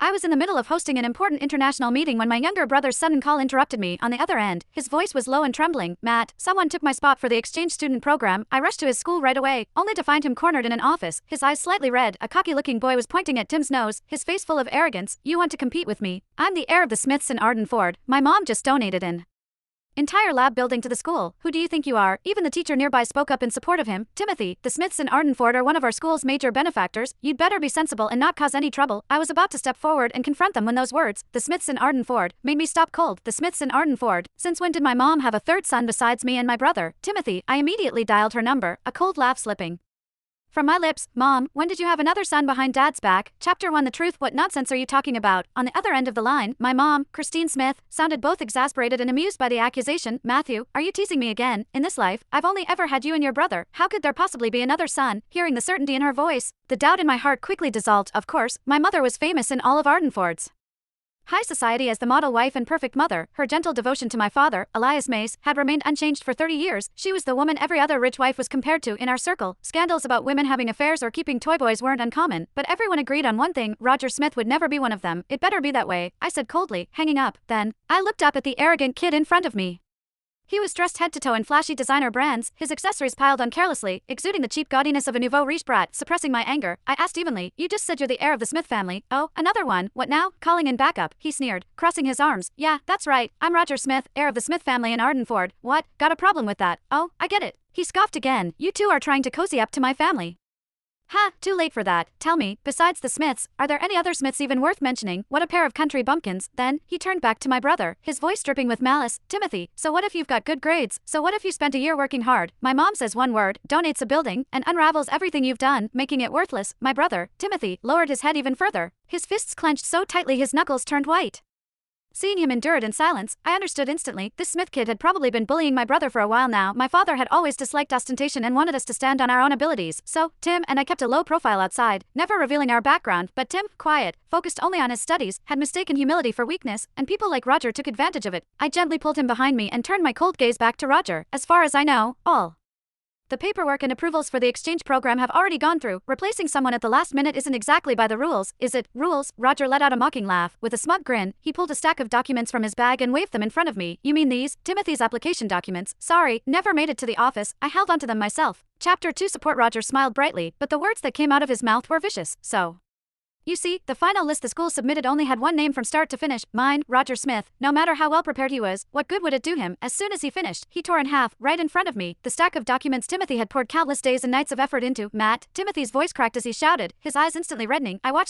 I was in the middle of hosting an important international meeting when my younger brother's sudden call interrupted me. On the other end, his voice was low and trembling. Matt, someone took my spot for the exchange student program. I rushed to his school right away, only to find him cornered in an office, his eyes slightly red. A cocky-looking boy was pointing at Tim's nose, his face full of arrogance. You want to compete with me? I'm the heir of the Smiths and Arden Ford. My mom just donated an entire lab building to the school. Who do you think you are? Even the teacher nearby spoke up in support of him. Timothy, the Smiths and Arden Ford are one of our school's major benefactors. You'd better be sensible and not cause any trouble. I was about to step forward and confront them when those words, the Smiths and Arden Ford, made me stop cold. The Smiths and Arden Ford. Since when did my mom have a third son besides me and my brother, Timothy? I immediately dialed her number, a cold laugh slipping from my lips. Mom, when did you have another son behind Dad's back? Chapter 1. The truth. What nonsense are you talking about? On the other end of the line, my mom, Christine Smith, sounded both exasperated and amused by the accusation. Matthew, are you teasing me again? In this life, I've only ever had you and your brother. How could there possibly be another son? Hearing the certainty in her voice, the doubt in my heart quickly dissolved. Of course, my mother was famous in all of Ardenford's high society as the model wife and perfect mother. Her gentle devotion to my father, Elias Mace, had remained unchanged for 30 years. She was the woman every other rich wife was compared to in our circle. Scandals about women having affairs or keeping toy boys weren't uncommon, but everyone agreed on one thing: Roger Smith would never be one of them. It better be that way, I said coldly, hanging up. Then, I looked up at the arrogant kid in front of me. He was dressed head to toe in flashy designer brands, his accessories piled on carelessly, exuding the cheap gaudiness of a nouveau riche brat. Suppressing my anger, I asked evenly, you just said you're the heir of the Smith family. Oh, another one? What now? Calling in backup, he sneered, crossing his arms. Yeah, that's right, I'm Roger Smith, heir of the Smith family in Ardenford. What? Got a problem with that? Oh, I get it. He scoffed again. You two are trying to cozy up to my family. Ha, too late for that. Tell me, besides the Smiths, are there any other Smiths even worth mentioning? What a pair of country bumpkins. Then, he turned back to my brother, his voice dripping with malice. Timothy, so what if you've got good grades? So what if you spent a year working hard? My mom says one word, donates a building, and unravels everything you've done, making it worthless. My brother, Timothy, lowered his head even further. His fists clenched so tightly his knuckles turned white. Seeing him endure it in silence, I understood instantly. This Smith kid had probably been bullying my brother for a while now. My father had always disliked ostentation and wanted us to stand on our own abilities. So, Tim and I kept a low profile outside, never revealing our background. But Tim, quiet, focused only on his studies, had mistaken humility for weakness, and people like Roger took advantage of it. I gently pulled him behind me and turned my cold gaze back to Roger. As far as I know, all the paperwork and approvals for the exchange program have already gone through. Replacing someone at the last minute isn't exactly by the rules, is it? Rules? Roger let out a mocking laugh. With a smug grin, he pulled a stack of documents from his bag and waved them in front of me. You mean these? Timothy's application documents. Sorry, never made it to the office. I held onto them myself. Chapter 2. Support. Roger smiled brightly, but the words that came out of his mouth were vicious. So, you see, the final list the school submitted only had one name from start to finish, mine, Roger Smith. No matter how well prepared he was, what good would it do him? As soon as he finished, he tore in half, right in front of me, the stack of documents Timothy had poured countless days and nights of effort into. Matt, Timothy's voice cracked as he shouted, his eyes instantly reddening. I watched